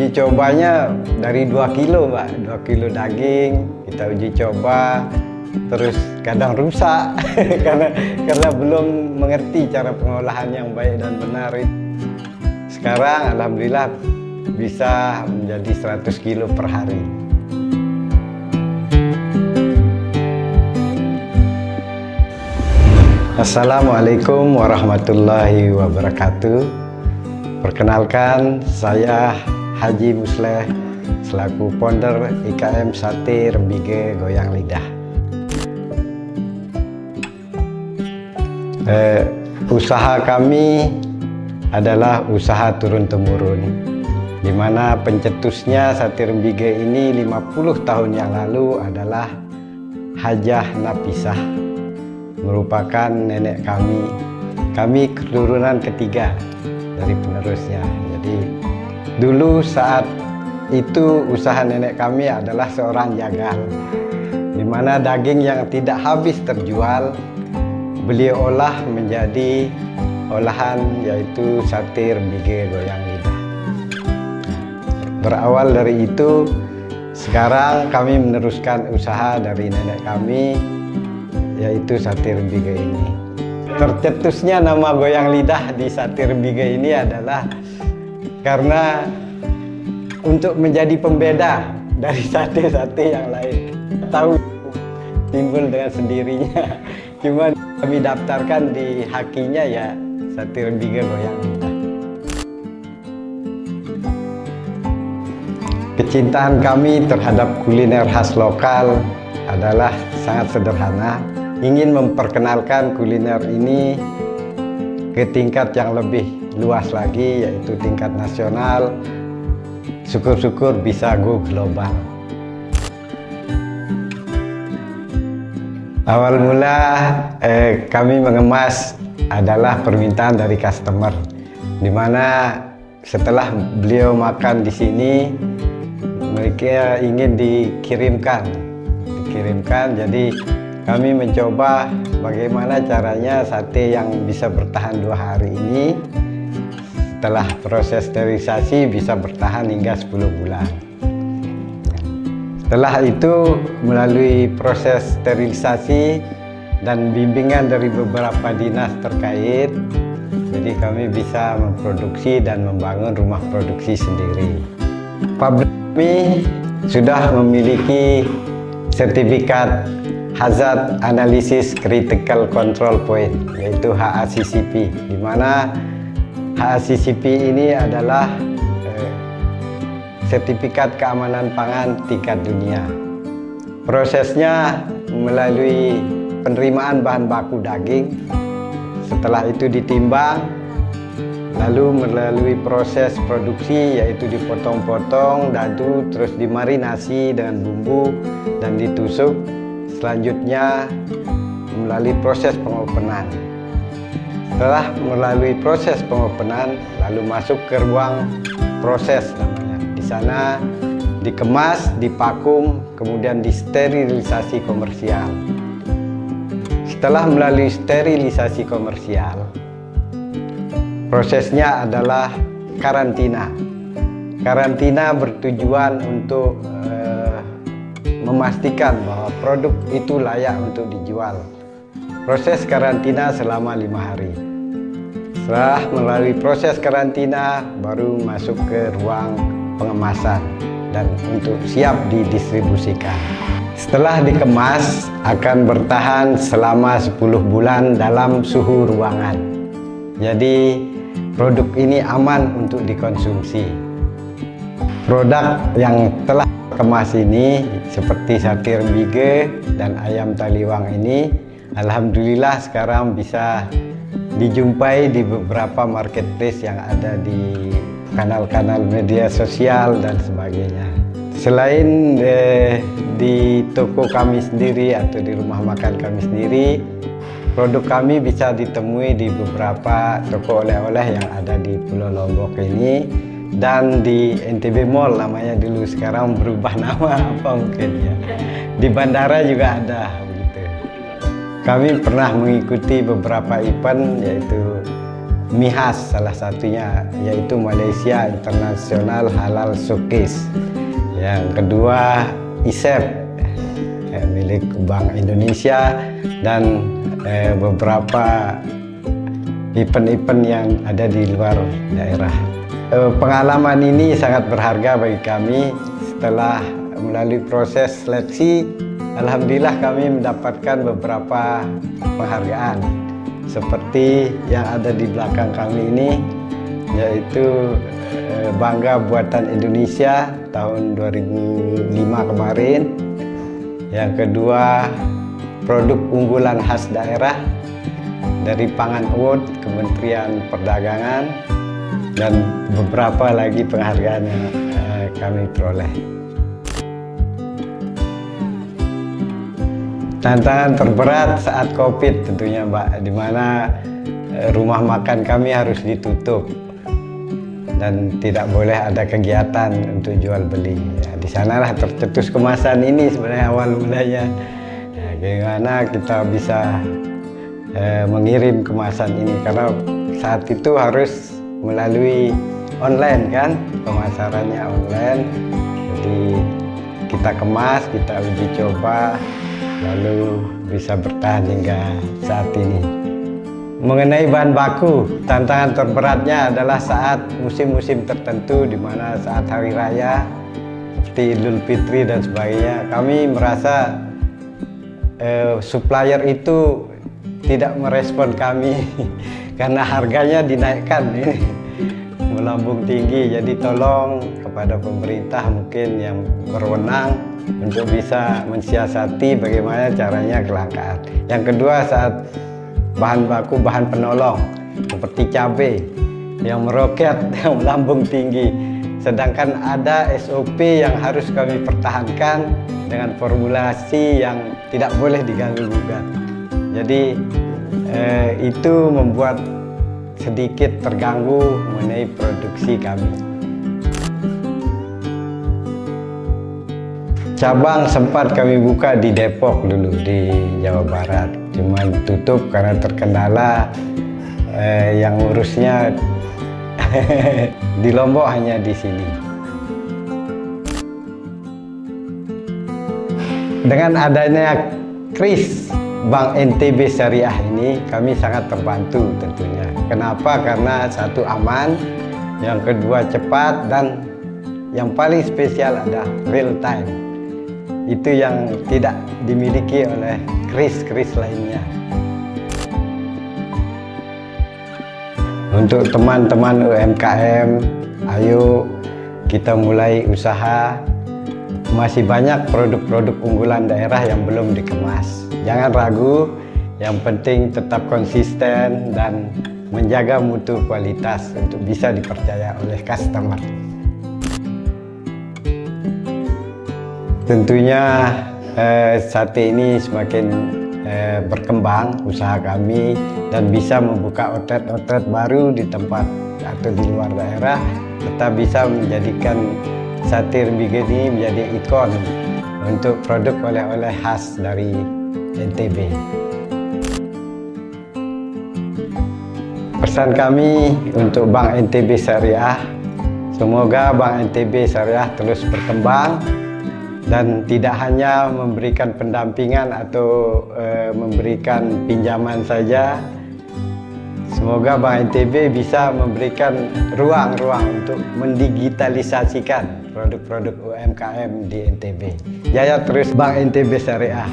Uji cobanya dari 2 kilo, Pak. 2 kilo daging kita uji coba, terus kadang rusak karena belum mengerti cara pengolahan yang baik dan benar. Sekarang alhamdulillah bisa menjadi 100 kilo per hari. Assalamualaikum warahmatullahi wabarakatuh. Perkenalkan, saya Haji Musleh selaku founder IKM Sate Rembige Goyang Lidah. Usaha kami adalah usaha turun-temurun, di mana pencetusnya Sate Rembige ini 50 tahun yang lalu adalah Hajah Napisah, merupakan nenek kami. Kami keturunan ketiga dari penerusnya. Jadi dulu saat itu usaha nenek kami adalah seorang jagal, di mana daging yang tidak habis terjual beliau olah menjadi olahan, yaitu sate rembige goyang lidah. Berawal dari itu, sekarang kami meneruskan usaha dari nenek kami, yaitu sate rembige ini. Tercetusnya nama goyang lidah di sate rembige ini adalah karena untuk menjadi pembeda dari sate-sate yang lain. Tahu timbul dengan sendirinya. Cuma kami daftarkan di hakinya ya sate rembige goyang lidah. Kecintaan kami terhadap kuliner khas lokal adalah sangat sederhana. Ingin memperkenalkan kuliner ini ke tingkat yang lebih luas lagi, yaitu tingkat nasional. Syukur-syukur bisa go global. Awal mula kami mengemas adalah permintaan dari customer, di mana setelah beliau makan di sini, mereka ingin dikirimkan. Jadi kami mencoba bagaimana caranya sate yang bisa bertahan 2 hari ini setelah proses sterilisasi bisa bertahan hingga 10 bulan. Setelah itu melalui proses sterilisasi dan bimbingan dari beberapa dinas terkait, jadi kami bisa memproduksi dan membangun rumah produksi sendiri. Pabrik kami sudah memiliki sertifikat Hazard Analysis Critical Control Point, yaitu HACCP, di mana HACCP ini adalah sertifikat keamanan pangan tingkat dunia. Prosesnya melalui penerimaan bahan baku daging, setelah itu ditimbang, lalu melalui proses produksi, yaitu dipotong-potong dadu, terus dimarinasi dengan bumbu dan ditusuk. Selanjutnya melalui proses pengopenan. Setelah melalui proses pengopenan, lalu masuk ke ruang proses namanya. Di sana dikemas, dipakum, kemudian disterilisasi komersial. Setelah melalui sterilisasi komersial, prosesnya adalah karantina. Karantina bertujuan untuk memastikan bahwa produk itu layak untuk dijual. Proses karantina selama 5 hari. Setelah melalui proses karantina, baru masuk ke ruang pengemasan dan untuk siap didistribusikan. Setelah dikemas, akan bertahan selama 10 bulan dalam suhu ruangan. Jadi produk ini aman untuk dikonsumsi. Produk yang telah kemas ini seperti sate rembige dan ayam taliwang ini alhamdulillah sekarang bisa dijumpai di beberapa marketplace yang ada di kanal-kanal media sosial dan sebagainya. Selain di toko kami sendiri atau di rumah makan kami sendiri, produk kami bisa ditemui di beberapa toko oleh-oleh yang ada di Pulau Lombok ini, dan di NTB Mall namanya dulu, sekarang berubah nama apa mungkin ya. Di bandara juga ada begitu. Kami pernah mengikuti beberapa event, yaitu MIHAS salah satunya, yaitu Malaysia International Halal Showcase. Yang kedua ISEP milik Bank Indonesia, dan beberapa event-event yang ada di luar daerah. Pengalaman ini sangat berharga bagi kami. Setelah melalui proses seleksi, alhamdulillah kami mendapatkan beberapa penghargaan seperti yang ada di belakang kami ini, yaitu Bangga Buatan Indonesia tahun 2005 kemarin. Yang kedua, produk unggulan khas daerah dari Pangan Award Kementerian Perdagangan, dan beberapa lagi penghargaan yang kami peroleh. Tantangan terberat saat COVID tentunya, Mbak, di mana rumah makan kami harus ditutup dan tidak boleh ada kegiatan untuk jual beli. Ya, di sanalah tercetus kemasan ini sebenarnya awal mulanya. Ya, bagaimana kita bisa mengirim kemasan ini, karena saat itu harus melalui online kan, pemasarannya online. Jadi kita kemas, kita uji coba, lalu bisa bertahan hingga saat ini. Mengenai bahan baku, tantangan terberatnya adalah saat musim-musim tertentu, di mana saat hari raya seperti Idul Fitri dan sebagainya, kami merasa supplier itu tidak merespon kami karena harganya dinaikkan ini melambung tinggi. Jadi tolong kepada pemerintah mungkin yang berwenang untuk bisa mensiasati bagaimana caranya kelangkaan. Yang kedua, saat bahan baku, bahan penolong seperti cabai yang meroket, yang melambung tinggi, sedangkan ada SOP yang harus kami pertahankan dengan formulasi yang tidak boleh diganggu-gugat. Jadi itu membuat sedikit terganggu mengenai produksi kami. Cabang sempat kami buka di Depok dulu, di Jawa Barat, cuman tutup karena terkendala yang ngurusnya di Lombok, hanya di sini. Dengan adanya KRIS Bank NTB Syariah ini, kami sangat terbantu tentunya. Kenapa? Karena satu, aman, yang kedua cepat, dan yang paling spesial ada real time. Itu yang tidak dimiliki oleh KRIS lainnya. Untuk teman-teman UMKM, ayo kita mulai usaha. Masih banyak produk-produk unggulan daerah yang belum dikemas. Jangan ragu, yang penting tetap konsisten dan menjaga mutu kualitas untuk bisa dipercaya oleh customer. Tentunya sate ini semakin berkembang usaha kami dan bisa membuka outlet-outlet baru di tempat atau di luar daerah, tetap bisa menjadikan sate rembige ini menjadi ikon untuk produk oleh-oleh khas dari NTB. Pesan kami untuk Bank NTB Syariah, semoga Bank NTB Syariah terus berkembang dan tidak hanya memberikan pendampingan atau memberikan pinjaman saja. Semoga Bank NTB bisa memberikan ruang-ruang untuk mendigitalisasikan produk-produk UMKM di NTB. Jaya terus Bank NTB Syariah.